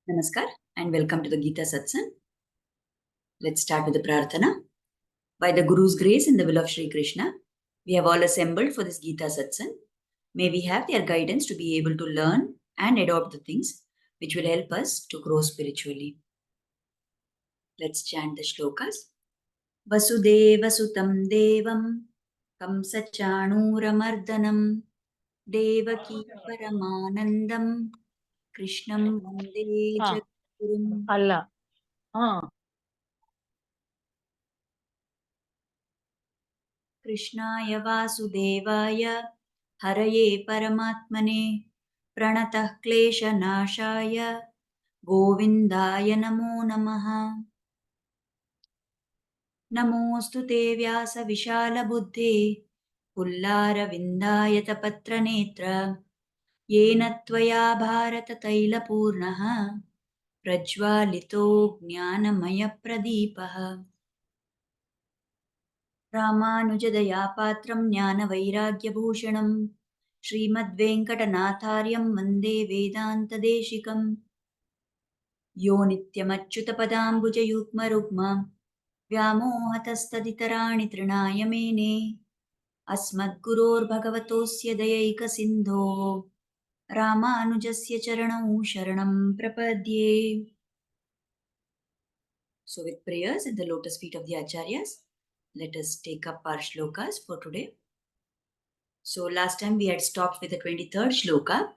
Namaskar and welcome to the Gita Satsang. Let's start with the Prarthana. By the Guru's grace and the will of Sri Krishna, we have all assembled for this Gita Satsang. May we have their guidance to be able to learn and adopt the things which will help us to grow spiritually. Let's chant the shlokas. Vasudeva Sutam Devam Kamsachanuramardanam Devaki Paramanandam Krishnam Vande ಹಾ Jagadgurum. ಅಲ್ಲ ಹಾ कृष्णाय वासुदेवाय हरये परमात्मने प्रणतः क्लेशनाशाय गोविन्दाय नमो नमः। नमोऽस्तु ते व्यासविशालबुद्धे पुल्लारविन्दायतपत्रनेत्र येन त्वया भारततैलपूर्णः प्रज्वालितो ज्ञानमयप्रदीपः। रामानुजदयापात्रं ज्ञानवैराग्यभूषणं श्रीमद्वेङ्कटनाथार्यं वन्दे वेदान्तदेशिकं यो नित्यमच्युतपदाम्बुजयुग्मरुग्म व्यामोहतस्तदितराणि तृणाय मेने अस्मद्गुरोर्भगवतोऽस्य दयैकसिन्धोः रामानुजस्य चरणौ शरणं प्रपद्ये. So with prayers at the lotus feet of the Acharyas, let us take up our shlokas for today. So last time we had stopped with the 23rd shloka.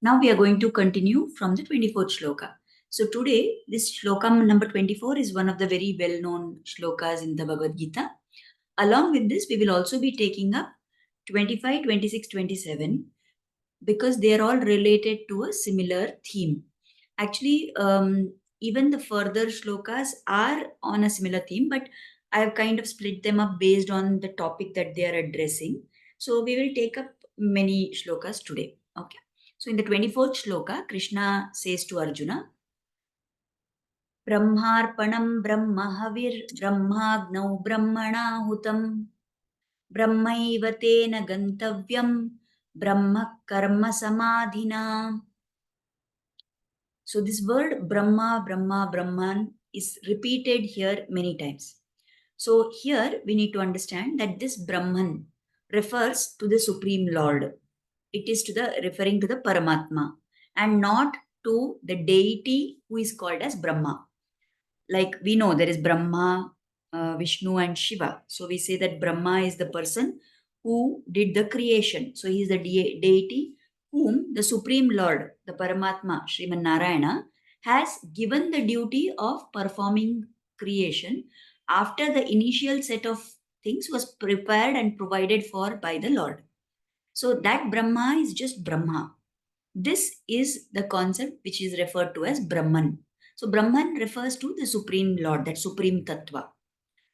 Now we are going to continue from the 24th shloka. So today, this shloka number 24 is one of the very well-known shlokas in the Bhagavad Gita. Along with this, we will also be taking up 25, 26, 27 because they are all related to a similar theme. Actually, even the further shlokas are on a similar theme, but I have kind of split them up based on the topic that they are addressing. So we will take up many shlokas today. Okay. So in the 24th shloka, Krishna says to Arjuna, Brahmarpanam Brahmahavir Brahmagnau Brahmanahutam Brahmaiva tena gantavyam Brahma karma samadhina. So this word Brahma, Brahma, Brahman is repeated here many times. So here we need to understand that this Brahman refers to the Supreme Lord. It is referring to the Paramatma and not to the deity who is called as Brahma. Like we know there is Brahma, Vishnu and Shiva. So we say that Brahma is the person who did the creation. So he is the deity whom the Supreme Lord, the Paramatma, Sriman Narayana, has given the duty of performing creation after the initial set of things was prepared and provided for by the Lord. So that Brahma is just Brahma. This is the concept which is referred to as Brahman. So Brahman refers to the Supreme Lord, that Supreme Tattva.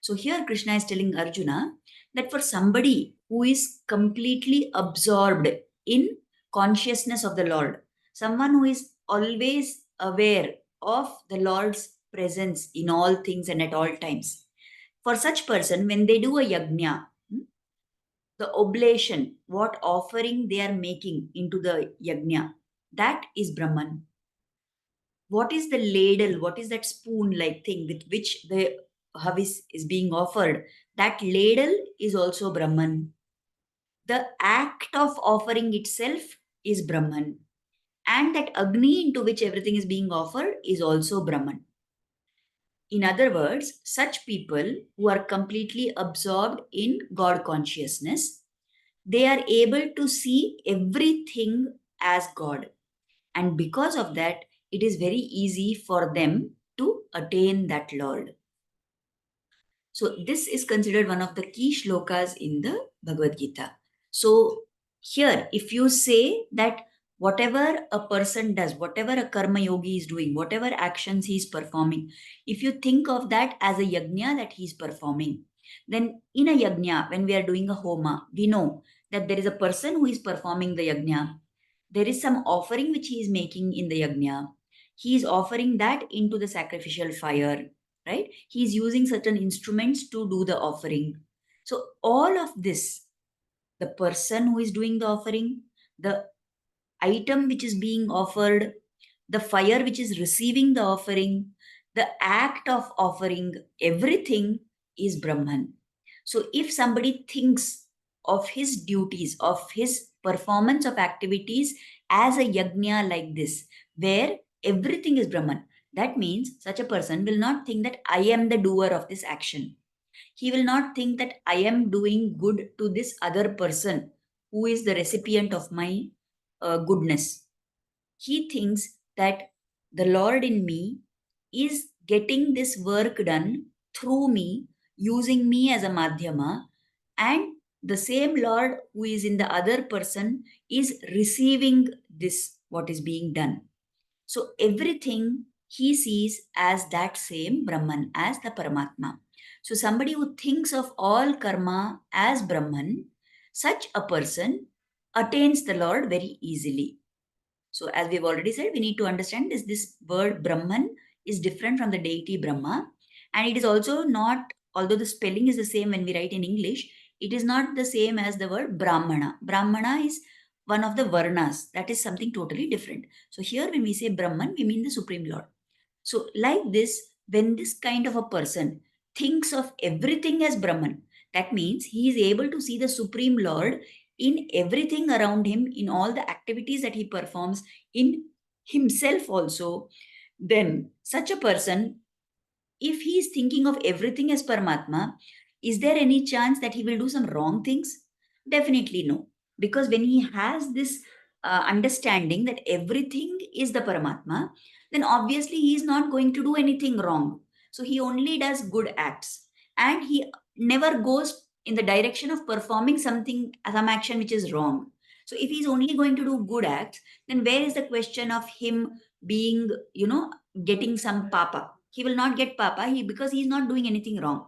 So here Krishna is telling Arjuna that for somebody who is completely absorbed in consciousness of the Lord, someone who is always aware of the Lord's presence in all things and at all times, for such person, when they do a yajna, the oblation, what offering they are making into the yajna, that is Brahman. What is the ladle? What is that spoon-like thing with which the havis is being offered? That ladle is also Brahman. The act of offering itself is Brahman. And that Agni into which everything is being offered is also Brahman. In other words, such people who are completely absorbed in God consciousness, they are able to see everything as God. And because of that, it is very easy for them to attain that Lord. So this is considered one of the key shlokas in the Bhagavad Gita. So here, if you say that whatever a person does, whatever a karma yogi is doing, whatever actions he is performing, if you think of that as a yajna that he is performing, then in a yajna, when we are doing a homa, we know that there is a person who is performing the yajna. There is some offering which he is making in the yajna. He is offering that into the sacrificial fire, right? He is using certain instruments to do the offering. So all of this, the person who is doing the offering, the item which is being offered, the fire which is receiving the offering, the act of offering, everything is Brahman. So if somebody thinks of his duties, of his performance of activities as a yajna like this, where everything is Brahman, that means such a person will not think that I am the doer of this action. He will not think that I am doing good to this other person who is the recipient of my goodness. He thinks that the Lord in me is getting this work done through me, using me as a madhyama, and the same Lord who is in the other person is receiving this, what is being done. So everything he sees as that same Brahman, as the Paramatma. So somebody who thinks of all karma as Brahman, such a person attains the Lord very easily. So as we've already said, we need to understand this word Brahman is different from the deity Brahma. And it is also not, although the spelling is the same when we write in English, it is not the same as the word Brahmana. Brahmana is one of the Varnas. That is something totally different. So here when we say Brahman, we mean the Supreme Lord. So like this, when this kind of a person thinks of everything as Brahman, that means he is able to see the Supreme Lord in everything around him, in all the activities that he performs, in himself also. Then such a person, if he is thinking of everything as Paramatma, is there any chance that he will do some wrong things? Definitely no. Because when he has this understanding that everything is the Paramatma, then obviously he is not going to do anything wrong. So he only does good acts. And he never goes in the direction of performing something, some action which is wrong. So if he's only going to do good acts, then where is the question of him being, getting some papa? He will not get papa because he is not doing anything wrong.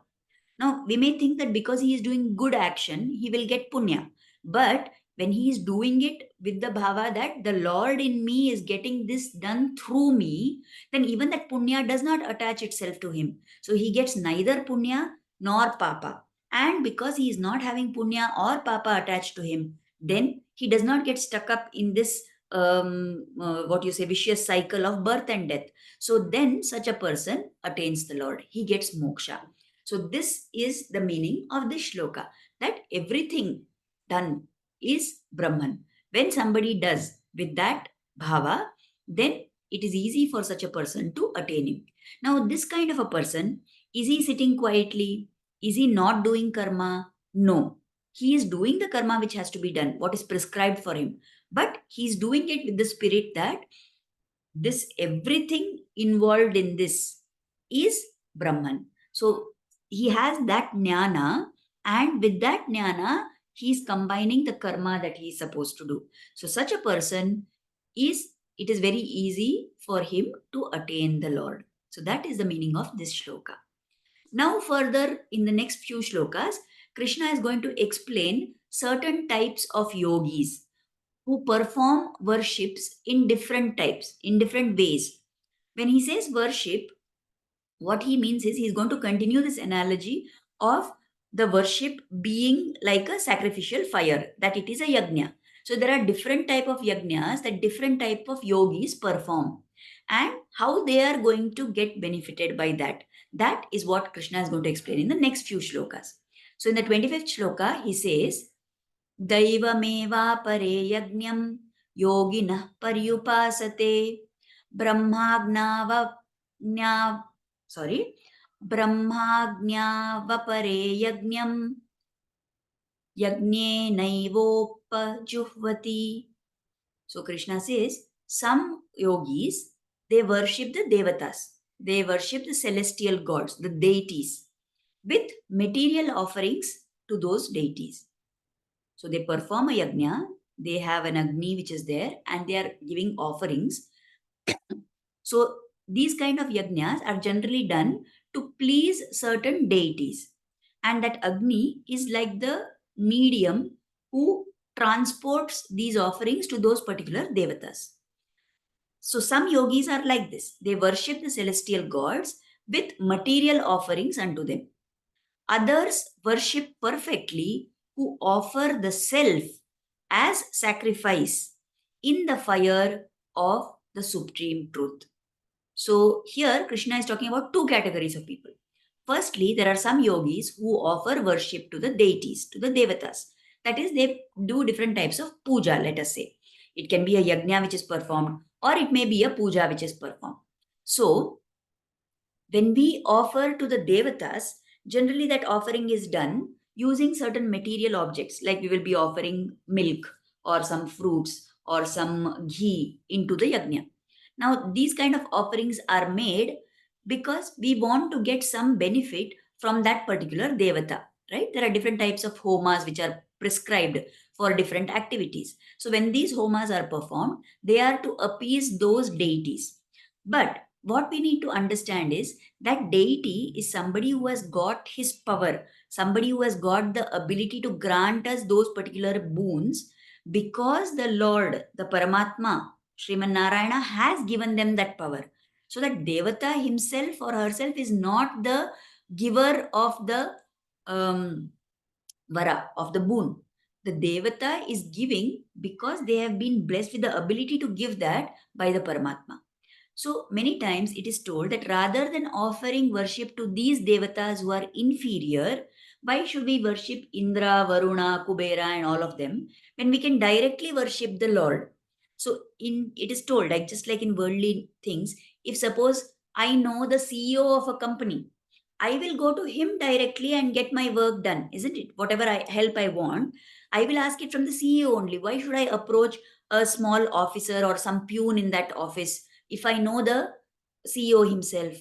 Now, we may think that because he is doing good action, he will get punya. But when he is doing it with the bhava that the Lord in me is getting this done through me, then even that punya does not attach itself to him. So he gets neither punya nor papa. And because he is not having punya or papa attached to him, then he does not get stuck up in this vicious cycle of birth and death. So then such a person attains the Lord. He gets moksha. So this is the meaning of this shloka, that everything done is Brahman. When somebody does with that bhava, then it is easy for such a person to attain him. Now, this kind of a person, is he sitting quietly? Is he not doing karma? No. He is doing the karma which has to be done, what is prescribed for him. But he is doing it with the spirit that this everything involved in this is Brahman. So he has that jnana, and with that jnana, he is combining the karma that he is supposed to do. So such a person it is very easy for him to attain the Lord. So that is the meaning of this shloka. Now further in the next few shlokas, Krishna is going to explain certain types of yogis who perform worships in different types, in different ways. When he says worship, what he means is he's going to continue this analogy of the worship being like a sacrificial fire, that it is a yajna. So there are different type of yajnas that different type of yogis perform, and how they are going to get benefited by that. That is what Krishna is going to explain in the next few shlokas. So in the 25th shloka, he says, दैवमेवापरे यज्ञं योगिनः पर्युपासते ब्रह्माज्ञावज्ञा ब्रह्माज्ञावपरे यज्ञं यज्ञेनैवोपजुह्वति. So Krishna says, some yogis, they worship the devatas, they worship the celestial gods, the deities, with material offerings to those deities. So they perform a yajna, they have an agni which is there, and they are giving offerings. So these kind of yajnas are generally done to please certain deities. And that agni is like the medium who transports these offerings to those particular devatas. So some yogis are like this. They worship the celestial gods with material offerings unto them. Others worship perfectly who offer the self as sacrifice in the fire of the supreme truth. So here Krishna is talking about two categories of people. Firstly, there are some yogis who offer worship to the deities, to the devatas. That is, they do different types of puja, let us say. It can be a yajna which is performed, or it may be a puja which is performed. So, when we offer to the devatas, generally that offering is done using certain material objects, like we will be offering milk or some fruits or some ghee into the yajna. Now, these kind of offerings are made because we want to get some benefit from that particular devata, right? There are different types of homas which are prescribed for different activities. So, when these homas are performed, they are to appease those deities. But what we need to understand is that deity is somebody who has got his power, somebody who has got the ability to grant us those particular boons because the Lord, the Paramatma, Sriman Narayana has given them that power. So that Devata himself or herself is not the giver of the vara, of the boon. The Devata is giving because they have been blessed with the ability to give that by the Paramatma. So many times it is told that rather than offering worship to these devatas who are inferior, why should we worship Indra, Varuna, Kubera, and all of them when we can directly worship the Lord? So in it is told, like just like in worldly things, if suppose I know the CEO of a company, I will go to him directly and get my work done, isn't it? Whatever help I want, I will ask it from the CEO only. Why should I approach a small officer or some peon in that office if I know the CEO himself?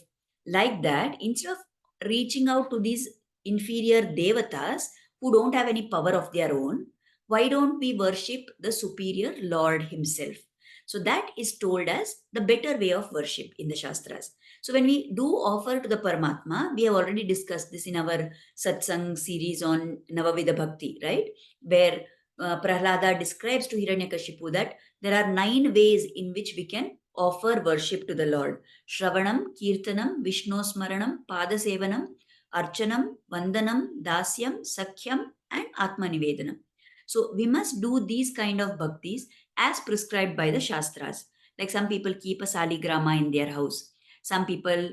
Like that, instead of reaching out to these inferior devatas who don't have any power of their own, why don't we worship the superior Lord himself? So that is told as the better way of worship in the Shastras. So when we do offer to the Paramatma, we have already discussed this in our Satsang series on Navavidha Bhakti, right? Where Prahlada describes to Hiranyakashipu that there are 9 ways in which we can offer worship to the Lord. Shravanam, Kirtanam, Vishnu Smaranam, Padasevanam, Archanam, Vandanam, Dasyam, Sakhyam, and Atmanivedanam. So we must do these kind of bhaktis as prescribed by the Shastras. Like some people keep a saligrama in their house. Some people,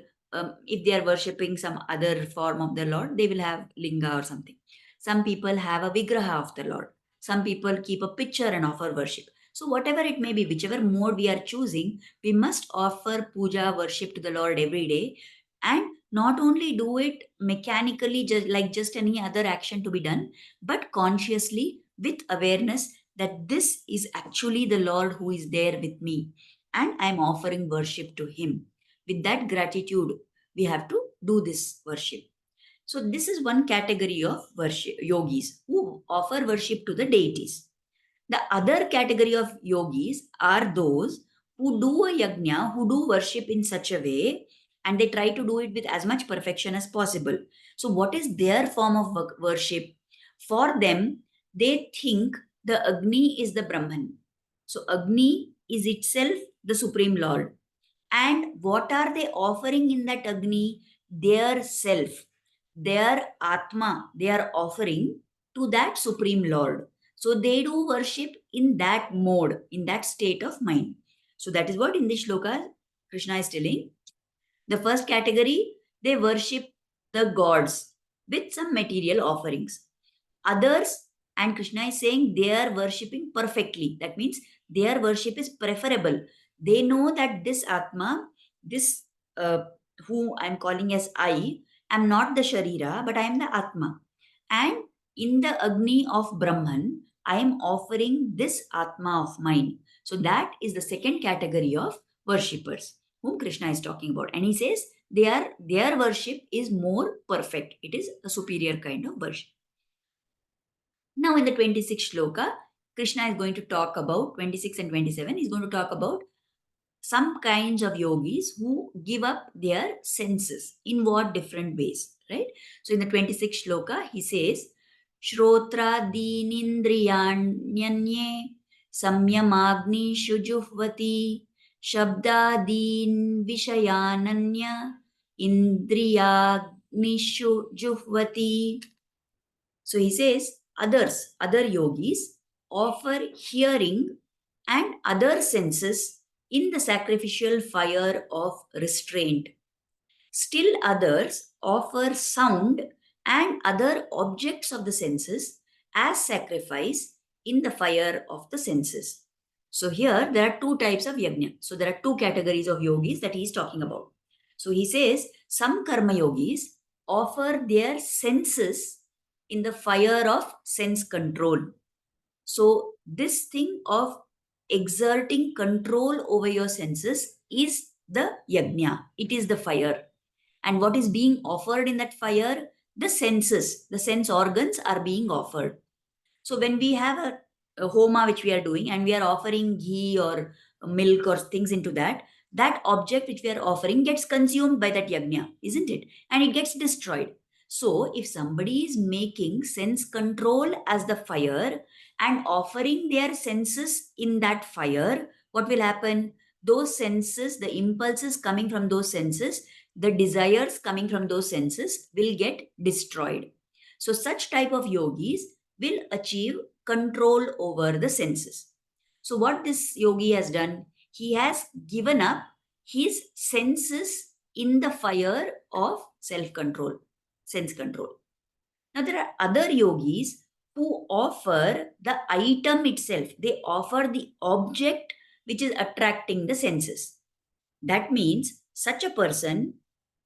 if they are worshipping some other form of the Lord, they will have linga or something. Some people have a vigraha of the Lord. Some people keep a picture and offer worship. So, whatever it may be, whichever mode we are choosing, we must offer puja, worship to the Lord every day, and not only do it mechanically, just any other action to be done, but consciously with awareness that this is actually the Lord who is there with me, and I am offering worship to Him. With that gratitude, we have to do this worship. So, this is one category of worship yogis who offer worship to the deities. The other category of yogis are those who do a yajna, who do worship in such a way, and they try to do it with as much perfection as possible. So, what is their form of worship? For them, they think the Agni is the Brahman. So, Agni is itself the Supreme Lord. And what are they offering in that Agni? Their self, their Atma, they are offering to that Supreme Lord. So they do worship in that mode, in that state of mind. So that is what in this shloka Krishna is telling. The first category, they worship the gods with some material offerings. Others, and Krishna is saying they are worshipping perfectly. That means their worship is preferable. They know that this Atma, this who I'm calling as I, am not the Sharira, but I am the Atma. And in the Agni of Brahman, I am offering this Atma of mine. So that is the second category of worshippers whom Krishna is talking about. And he says their worship is more perfect. It is a superior kind of worship. Now, in the 26th shloka, Krishna is going to talk about 26 and 27. He's going to talk about some kinds of yogis who give up their senses. In what different ways, right? So, in the 26th shloka, he says, Shrotra dinindriyanyanye samyamagni shujuhvati shabdadin vishayananya indriyagnishu juhvati. So he says, other yogis offer hearing and other senses in the sacrificial fire of restraint. Still others offer sound and other objects of the senses as sacrifice in the fire of the senses. So here there are two types of yajna. So there are two categories of yogis that he is talking about. So he says some karma yogis offer their senses in the fire of sense control. So this thing of exerting control over your senses is the yajna. It is the fire. And what is being offered in that fire? The senses, the sense organs are being offered. So when we have a homa which we are doing and we are offering ghee or milk or things into that, that object which we are offering gets consumed by that yajna, isn't it? And it gets destroyed. So if somebody is making sense control as the fire and offering their senses in that fire, what will happen? Those senses, the impulses coming from those senses, the desires coming from those senses will get destroyed. So such type of yogis will achieve control over the senses. So what this yogi has done, he has given up his senses in the fire of self-control, sense control. Now there are other yogis who offer the item itself. They offer the object which is attracting the senses. That means such a person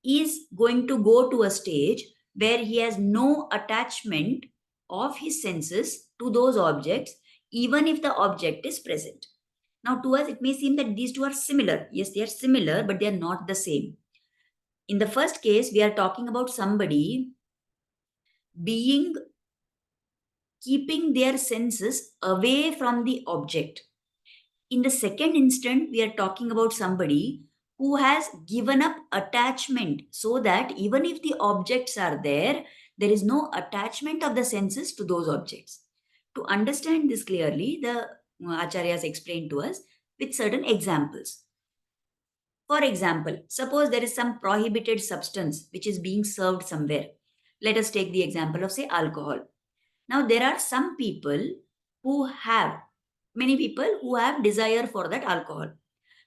is going to go to a stage where he has no attachment of his senses to those objects, even if the object is present. Now, to us, it may seem that these two are similar. Yes, they are similar, but they are not the same. In the first case, we are talking about somebody being keeping their senses away from the object. In the second instant, we are talking about somebody who has given up attachment so that even if the objects are there is no attachment of the senses to those objects. To understand this clearly, the Acharyas explained to us with certain examples. For example, suppose there is some prohibited substance which is being served somewhere. Let us take the example of, say, alcohol. Now, there are some people who have, many people who have desire for that alcohol.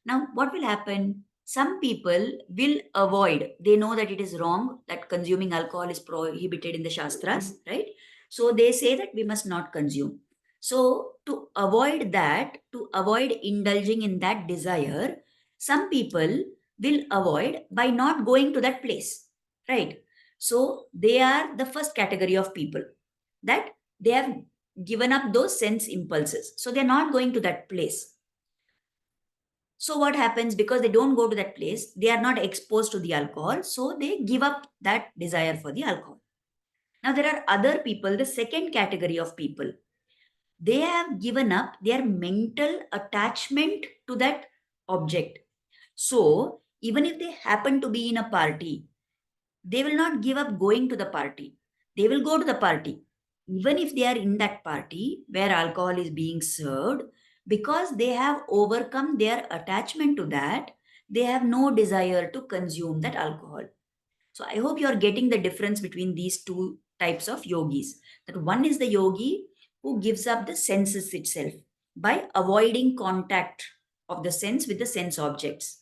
Now, what will happen? Some people will avoid, they know that it is wrong, that consuming alcohol is prohibited in the Shastras, right? So they say that we must not consume. So, to avoid that, to avoid indulging in that desire, some people will avoid by not going to that place, right? So, they are the first category of people that they have given up those sense impulses. So, they're not going to that place. So what happens? Because they don't go to that place, they are not exposed to the alcohol, so they give up that desire for the alcohol. Now there are other people, the second category of people. They have given up their mental attachment to that object. So even if they happen to be in a party, they will not give up going to the party. They will go to the party. Even if they are in that party where alcohol is being served, because they have overcome their attachment to that, they have no desire to consume that alcohol. So I hope you are getting the difference between these two types of yogis. That one is the yogi who gives up the senses itself by avoiding contact of the sense with the sense objects.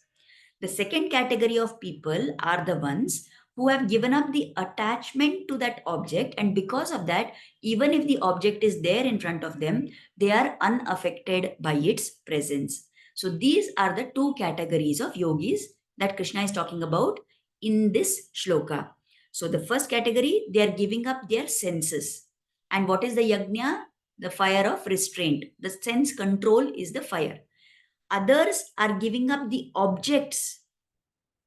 The second category of people are the ones who have given up the attachment to that object, and because of that, even if the object is there in front of them, they are unaffected by its presence. So these are the two categories of yogis that Krishna is talking about in this shloka. So the first category, they are giving up their senses. And what is the yajna? The fire of restraint. The sense control is the fire. Others are giving up the objects,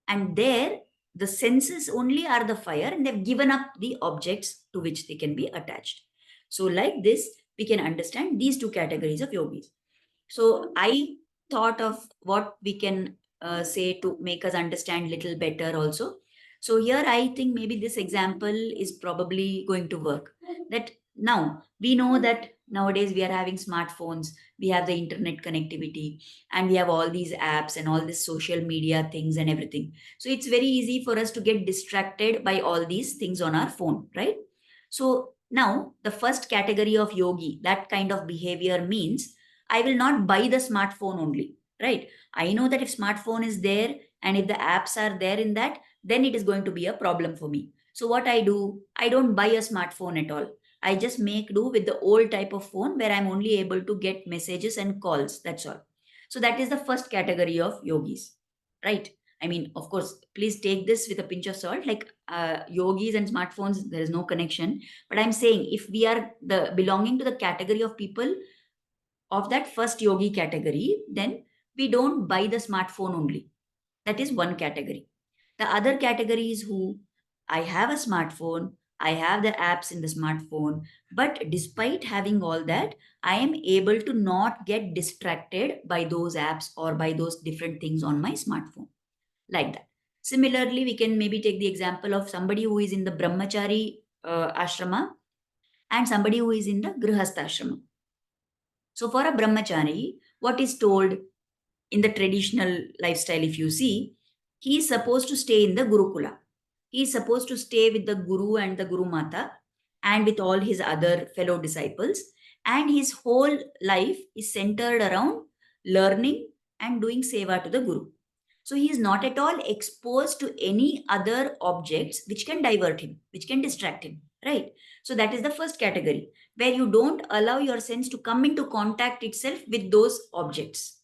and there the senses only are the fire, and they've given up the objects to which they can be attached. So like this, we can understand these two categories of yogis. So I thought of what we can say to make us understand little better also. So here I think maybe this example is probably going to work. That now we know that nowadays we are having smartphones, we have the internet connectivity, and we have all these apps and all this social media things and everything. So it's very easy for us to get distracted by all these things on our phone, right? So now the first category of yogi, that kind of behavior means I will not buy the smartphone only. right? I know that if smartphone is there and if the apps are there in that, then it is going to be a problem for me. So what I do, I don't buy a smartphone at all. I just make do with the old type of phone where I'm only able to get messages and calls. That's all. So that is the first category of yogis, right? I mean, of course, please take this with a pinch of salt. Like yogis and smartphones, there is no connection. But I'm saying if we are the belonging to the category of people of that first yogi category, then we don't buy the smartphone only. That is one category. The other category is who I have a smartphone, I have the apps in the smartphone, but despite having all that, I am able to not get distracted by those apps or by those different things on my smartphone. Like that. Similarly, we can maybe take the example of somebody who is in the brahmachari ashrama and somebody who is in the grihastha ashrama. So, for a brahmachari, what is told in the traditional lifestyle, if you see, he is supposed to stay in the Gurukula. He is supposed to stay with the Guru and the Guru Mata and with all his other fellow disciples. And his whole life is centered around learning and doing seva to the Guru. So he is not at all exposed to any other objects which can divert him, which can distract him, right? So that is the first category where you don't allow your sense to come into contact itself with those objects.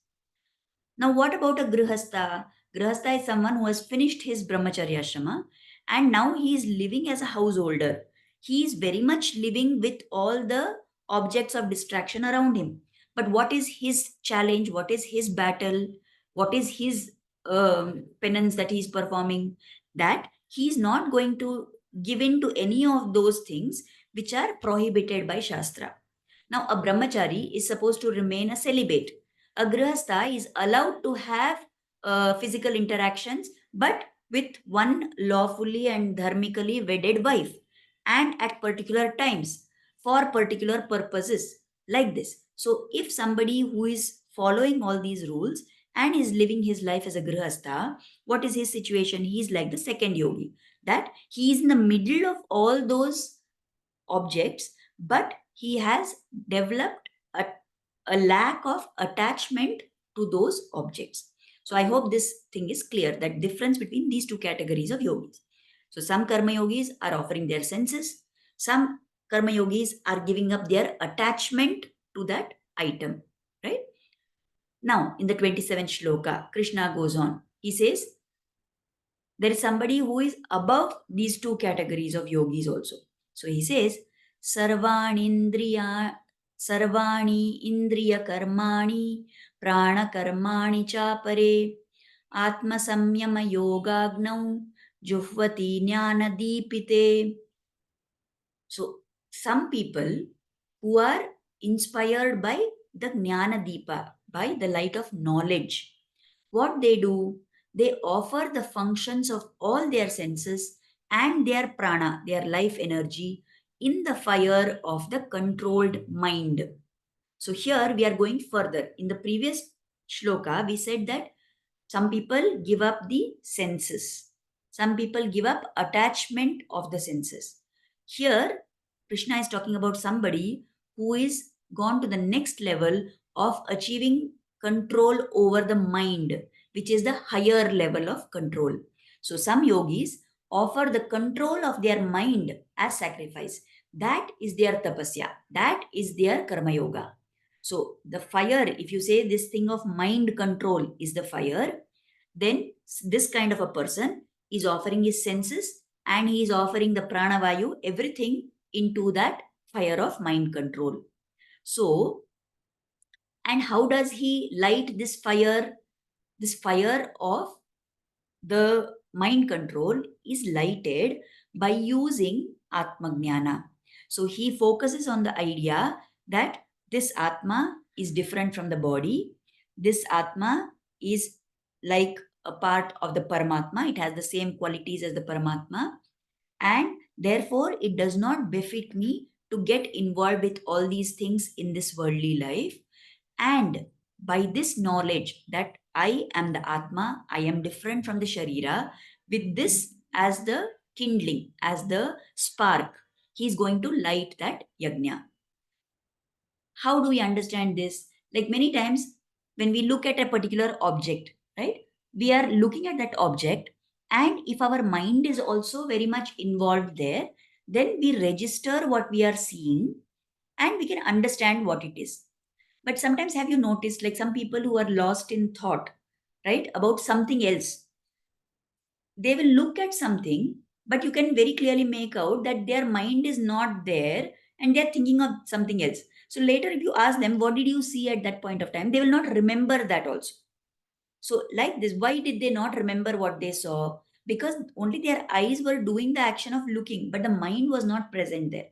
Now, what about a grihastha? Grihastha is someone who has finished his brahmacharya ashrama and now he is living as a householder. He is very much living with all the objects of distraction around him. But what is his challenge? What is his battle? What is his penance that he is performing? That he is not going to give in to any of those things which are prohibited by Shastra. Now, a brahmachari is supposed to remain a celibate. A grihastha is allowed to have physical interactions, but with one lawfully and dharmically wedded wife and at particular times for particular purposes, like this. So, if somebody who is following all these rules and is living his life as a grihastha, what is his situation? He is like the second yogi, that he is in the middle of all those objects, but he has developed a lack of attachment to those objects. So I hope this thing is clear, that difference between these two categories of yogis. So some karma yogis are offering their senses, some karma yogis are giving up their attachment to that item, right? Now, in the 27th shloka, Krishna goes on. He says, there is somebody who is above these two categories of yogis also. So he says, Sarvanindriya Sarvani Indriya Karmani Prana Karmani Chapare Atma Samyama Yogagnau Juhvati Jnana Deepite. So some people who are inspired by the Jnana Deepa, by the light of knowledge, what they do, they offer the functions of all their senses and their prana, their life energy, in the fire of the controlled mind. So here we are going further. In the previous shloka, we said that some people give up the senses. Some people give up attachment of the senses. Here, Krishna is talking about somebody who is gone to the next level of achieving control over the mind, which is the higher level of control. So, some yogis offer the control of their mind as sacrifice. That is their tapasya. That is their karma yoga. So, the fire, if you say this thing of mind control is the fire, then this kind of a person is offering his senses and he is offering the pranavayu, everything into that fire of mind control. So, and how does he light this fire? This fire of the mind control is lighted by using Atmagnana. So he focuses on the idea that this Atma is different from the body. This Atma is like a part of the Paramatma. It has the same qualities as the Paramatma. And therefore, it does not befit me to get involved with all these things in this worldly life. And by this knowledge that I am the Atma, I am different from the Sharira, with this as the kindling, as the spark, he is going to light that yajna. How do we understand this? Like many times, when we look at a particular object, right? We are looking at that object, and if our mind is also very much involved there, then we register what we are seeing and we can understand what it is. But sometimes, have you noticed, like some people who are lost in thought, right, about something else, they will look at something, but you can very clearly make out that their mind is not there and they're thinking of something else. So later, if you ask them, what did you see at that point of time, they will not remember that also. So, like this, why did they not remember what they saw? Because only their eyes were doing the action of looking, but the mind was not present there.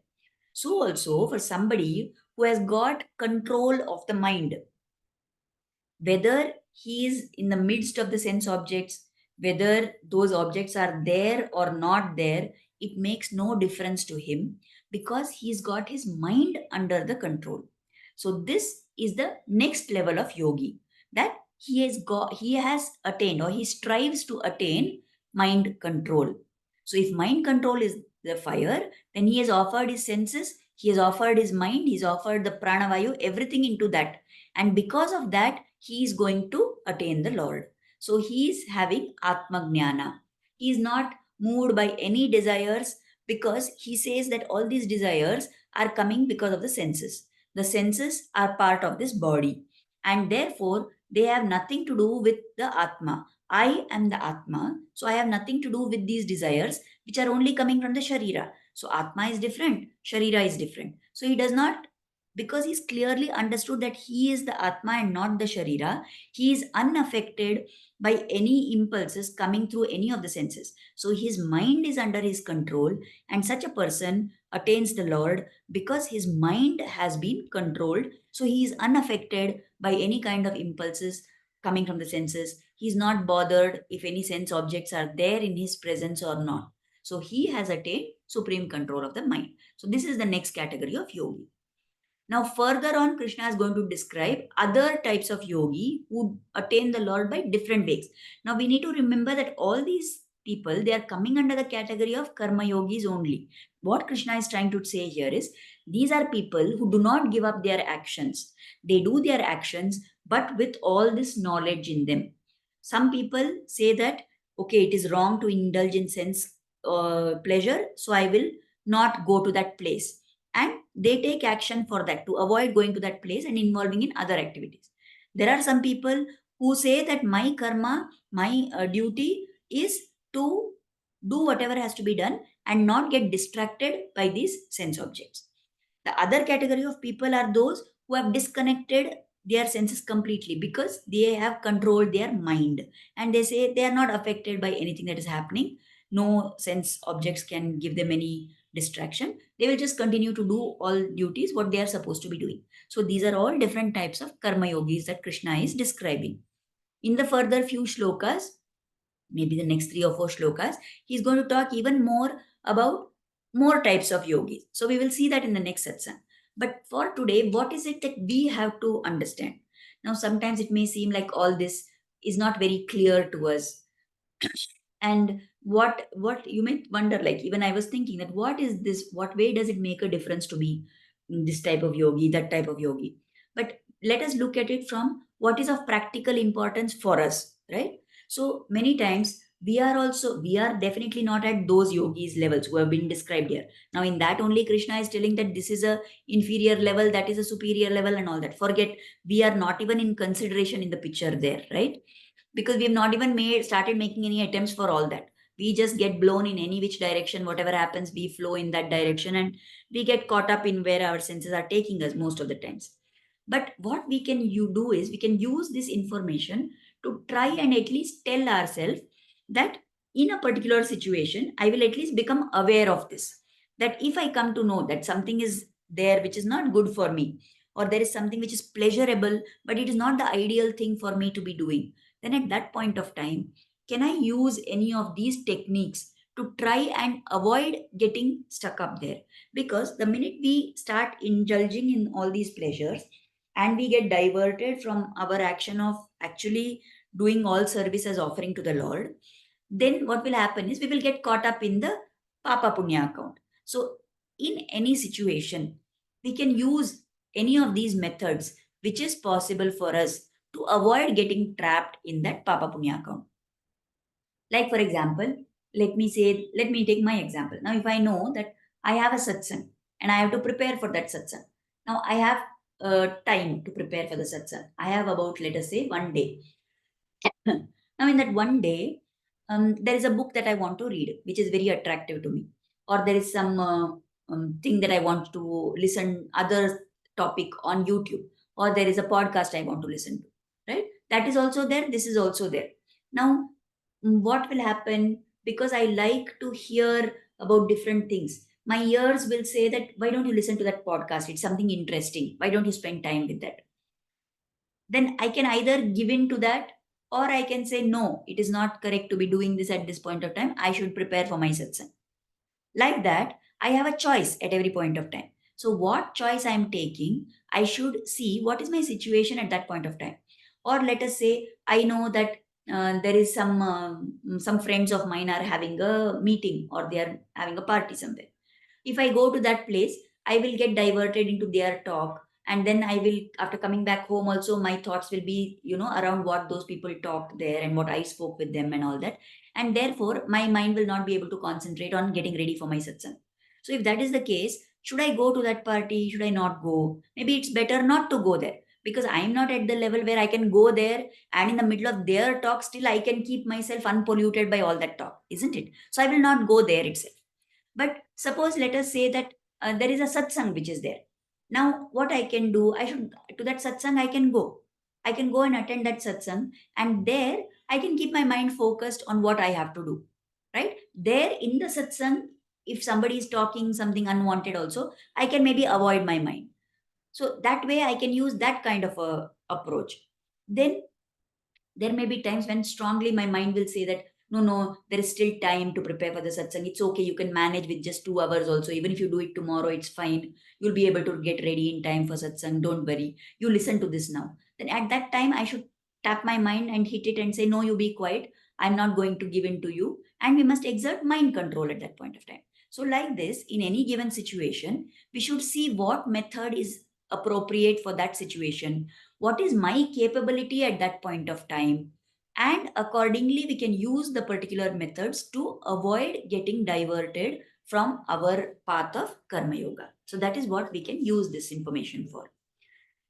So, also for somebody who has got control of the mind, whether he is in the midst of the sense objects, whether those objects are there or not there, it makes no difference to him because he's got his mind under the control. So this is the next level of yogi, that he has attained, or he strives to attain mind control. So if mind control is the fire, then he has offered his senses, he has offered his mind, he's offered the pranavayu, everything into that. And because of that, he is going to attain the Lord. So he is having Atma Jnana. He is not moved by any desires, because he says that all these desires are coming because of the senses. The senses are part of this body, and therefore they have nothing to do with the Atma. I am the Atma, so I have nothing to do with these desires which are only coming from the Sharira. So Atma is different, Sharira is different. So he does not, because he's clearly understood that he is the Atma and not the Sharira, he is unaffected by any impulses coming through any of the senses. So his mind is under his control, and such a person attains the Lord because his mind has been controlled. So he is unaffected by any kind of impulses coming from the senses. He's not bothered if any sense objects are there in his presence or not. So he has attained supreme control of the mind. So this is the next category of yogi. Now, further on, Krishna is going to describe other types of yogi who attain the Lord by different ways. Now, we need to remember that all these people, they are coming under the category of karma yogis only. What Krishna is trying to say here is, these are people who do not give up their actions. They do their actions, but with all this knowledge in them. Some people say that, okay, it is wrong to indulge in sense pleasure, so I will not go to that place, and they take action for that to avoid going to that place and involving in other activities. There are some people who say that my karma, my duty is to do whatever has to be done and not get distracted by these sense objects. The other category of people are those who have disconnected their senses completely because they have controlled their mind, and they say they are not affected by anything that is happening. No sense objects can give them any distraction. They will just continue to do all duties what they are supposed to be doing. So these are all different types of karma yogis that Krishna is describing. In the further few shlokas, maybe the next 3 or 4 shlokas, he's going to talk even more about more types of yogis. So we will see that in the next satsang. But for today, what is it that we have to understand? Now, sometimes it may seem like all this is not very clear to us. And what you may wonder, like even I was thinking that what is this? What way does it make a difference to be this type of yogi, that type of yogi? But let us look at it from what is of practical importance for us, right? So many times we are definitely not at those yogis levels who have been described here. Now in that only Krishna is telling that this is a inferior level, that is a superior level and all that. Forget, we are not even in consideration in the picture there, right? Because we have not even started making any attempts for all that. We just get blown in any which direction. Whatever happens, we flow in that direction, and we get caught up in where our senses are taking us most of the times. But what we can do is we can use this information to try and at least tell ourselves that in a particular situation, I will at least become aware of this. That if I come to know that something is there which is not good for me, or there is something which is pleasurable, but it is not the ideal thing for me to be doing, then at that point of time, can I use any of these techniques to try and avoid getting stuck up there? Because the minute we start indulging in all these pleasures and we get diverted from our action of actually doing all service as offering to the Lord, then what will happen is we will get caught up in the Papa Punya account. So, in any situation, we can use any of these methods which is possible for us to avoid getting trapped in that Papa Punya account. Like, for example, let me take my example. Now, if I know that I have a satsang and I have to prepare for that satsang, now I have time to prepare for the satsang. I have about, let us say, 1 day. Now, in that 1 day, there is a book that I want to read, which is very attractive to me, or there is some thing that I want to listen other topic on YouTube, or there is a podcast I want to listen to. Right? That is also there. This is also there. Now, what will happen? Because I like to hear about different things. My ears will say that why don't you listen to that podcast? It's something interesting. Why don't you spend time with that? Then I can either give in to that, or I can say, no, it is not correct to be doing this at this point of time. I should prepare for my satsang. Like that, I have a choice at every point of time. So, what choice I am taking, I should see what is my situation at that point of time. Or let us say, I know that there is some friends of mine are having a meeting or they are having a party somewhere. If I go to that place, I will get diverted into their talk, and then I will, after coming back home also, my thoughts will be, around what those people talked there and what I spoke with them and all that, and therefore my mind will not be able to concentrate on getting ready for my satsang. So if that is the case, should I go to that party, should I not go? Maybe it's better not to go there, because I am not at the level where I can go there, and in the middle of their talk still I can keep myself unpolluted by all that talk, isn't it? So I will not go there itself. But suppose, let us say that there is a satsang which is there. Now, what I can do, I should, to that satsang, I can go. I can go and attend that satsang, and there I can keep my mind focused on what I have to do. Right? There in the satsang, if somebody is talking something unwanted, also, I can maybe avoid my mind. So that way, I can use that kind of a approach. Then there may be times when strongly my mind will say that no, there is still time to prepare for the satsang. It's okay, you can manage with just 2 hours also. Even if you do it tomorrow, it's fine. You'll be able to get ready in time for satsang. Don't worry, you listen to this now. Then at that time I should tap my mind and hit it and say, no, you be quiet, I'm not going to give in to you. And we must exert mind control at that point of time. So like this, in any given situation, we should see what method is appropriate for that situation, what is my capability at that point of time, and accordingly we can use the particular methods to avoid getting diverted from our path of karma yoga. So that is what we can use this information for.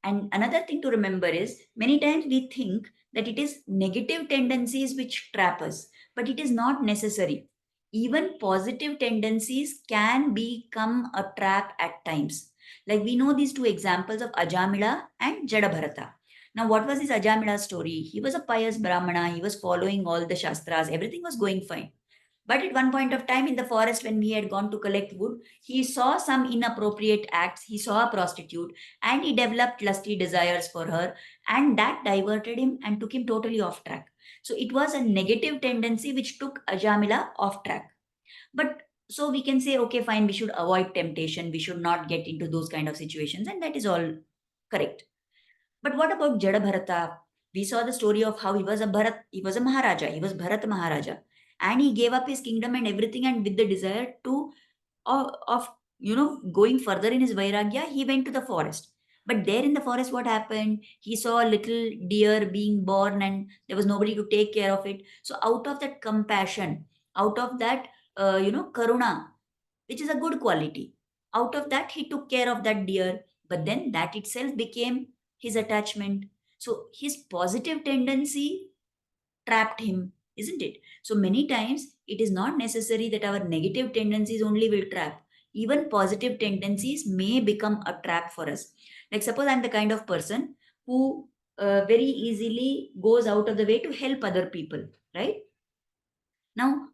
And another thing to remember is, many times we think that it is negative tendencies which trap us, but it is not necessary. Even positive tendencies can become a trap at times. Like we know these two examples of Ajamila and Jadabharata. Now, what was this Ajamila story? He was a pious Brahmana, he was following all the Shastras, everything was going fine. But at one point of time in the forest, when he had gone to collect wood, he saw some inappropriate acts. He saw a prostitute and he developed lusty desires for her, and that diverted him and took him totally off track. So it was a negative tendency which took Ajamila off track. But so we can say, okay, fine, we should avoid temptation, we should not get into those kind of situations, and that is all correct. But what about Jadabharata? We saw the story of how he was a Maharaja, he was Bharat Maharaja, and he gave up his kingdom and everything, and with the desire to of going further in his vairagya, he went to the forest. But there in the forest, what happened? He saw a little deer being born, and there was nobody to take care of it. So out of that compassion, out of that karuna, which is a good quality. Out of that, he took care of that deer, but then that itself became his attachment. So his positive tendency trapped him, isn't it? So many times it is not necessary that our negative tendencies only will trap. Even positive tendencies may become a trap for us. Like, suppose I'm the kind of person who very easily goes out of the way to help other people, right? Now,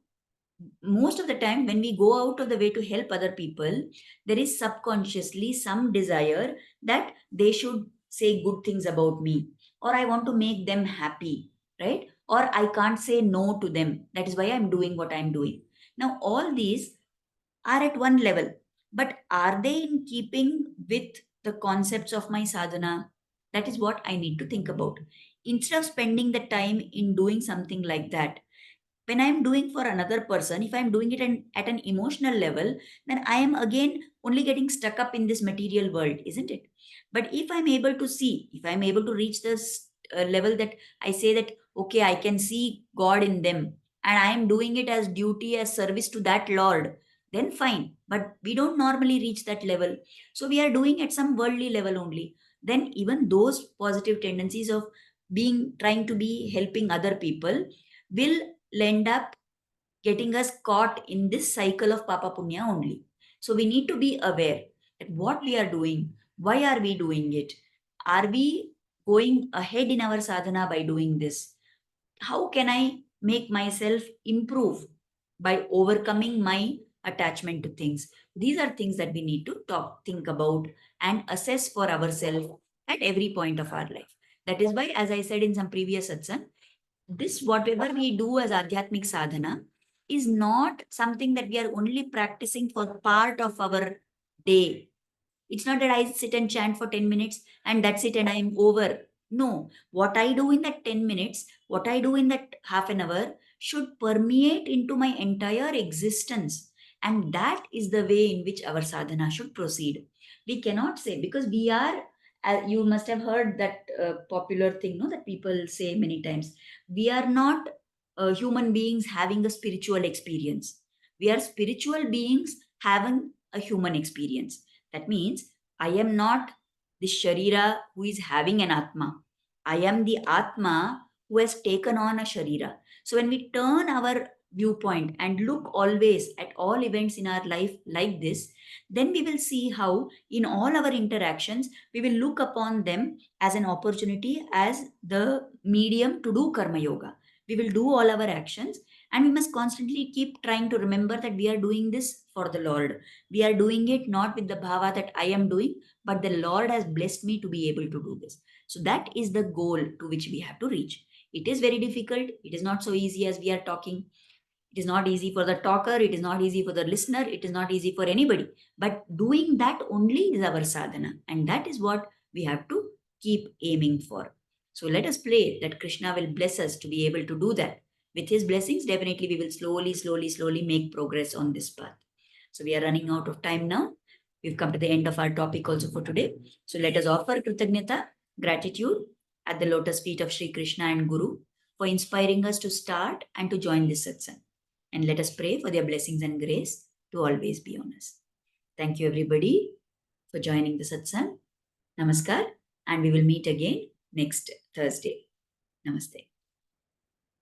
most of the time when we go out of the way to help other people, there is subconsciously some desire that they should say good things about me, or I want to make them happy, right? Or I can't say no to them, that is why I'm doing what I'm doing. Now all these are at one level, but are they in keeping with the concepts of my sadhana? That is what I need to think about. Instead of spending the time in doing something like that, when I'm doing for another person, if I'm doing it at an emotional level, then I am again only getting stuck up in this material world, isn't it? But if I'm able to see, if I'm able to reach the level that I say that, okay, I can see God in them and I am doing it as duty, as service to that Lord, then fine. But we don't normally reach that level. So we are doing at some worldly level only. Then even those positive tendencies of trying to be helping other people will end up getting us caught in this cycle of Papa Punya only. So we need to be aware that what we are doing, why are we doing it? Are we going ahead in our sadhana by doing this? How can I make myself improve by overcoming my attachment to things? These are things that we need to think about, and assess for ourselves at every point of our life. That is why, as I said in some previous satsang, this whatever we do as Adhyatmic sadhana is not something that we are only practicing for part of our day. It's not that I sit and chant for 10 minutes and that's it and I'm over. No, what I do in that 10 minutes, what I do in that half an hour should permeate into my entire existence. And that is the way in which our sadhana should proceed. We cannot say, because we are, you must have heard that popular thing, no, that people say many times. We are not human beings having a spiritual experience. We are spiritual beings having a human experience. That means I am not the Sharira who is having an Atma. I am the Atma who has taken on a Sharira. So when we turn our viewpoint and look always at all events in our life like this, then we will see how in all our interactions, we will look upon them as an opportunity, as the medium to do Karma Yoga. We will do all our actions, and we must constantly keep trying to remember that we are doing this for the Lord. We are doing it not with the bhava that I am doing, but the Lord has blessed me to be able to do this. So that is the goal to which we have to reach. It is very difficult. It is not so easy as we are talking. It is not easy for the talker. It is not easy for the listener. It is not easy for anybody. But doing that only is our sadhana. And that is what we have to keep aiming for. So let us pray that Krishna will bless us to be able to do that. With his blessings, definitely we will slowly make progress on this path. So we are running out of time now. We've come to the end of our topic also for today. So let us offer Kritagnyata, gratitude at the lotus feet of Sri Krishna and Guru for inspiring us to start and to join this satsang. And let us pray for their blessings and grace to always be on us. Thank you everybody for joining the satsang. Namaskar, and we will meet again next Thursday. Namaste.